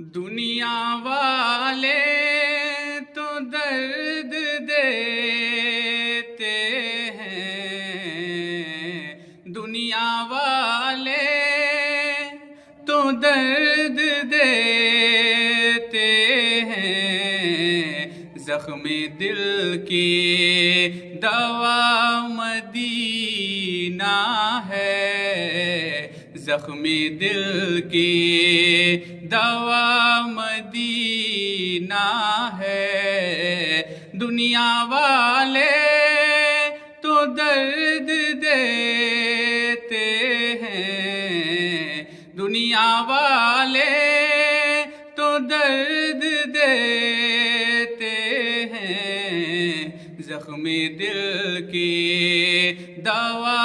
دنیا والے تو درد دیتے ہیں، دنیا والے تو درد دیتے ہیں، زخم دل کی دوا مدینہ ہے، زخم دل کی دوا مدینہ ہے۔ دنیا والے تو درد دیتے ہیں، دنیا والے تو درد دیتے ہیں، زخم دل کی دوا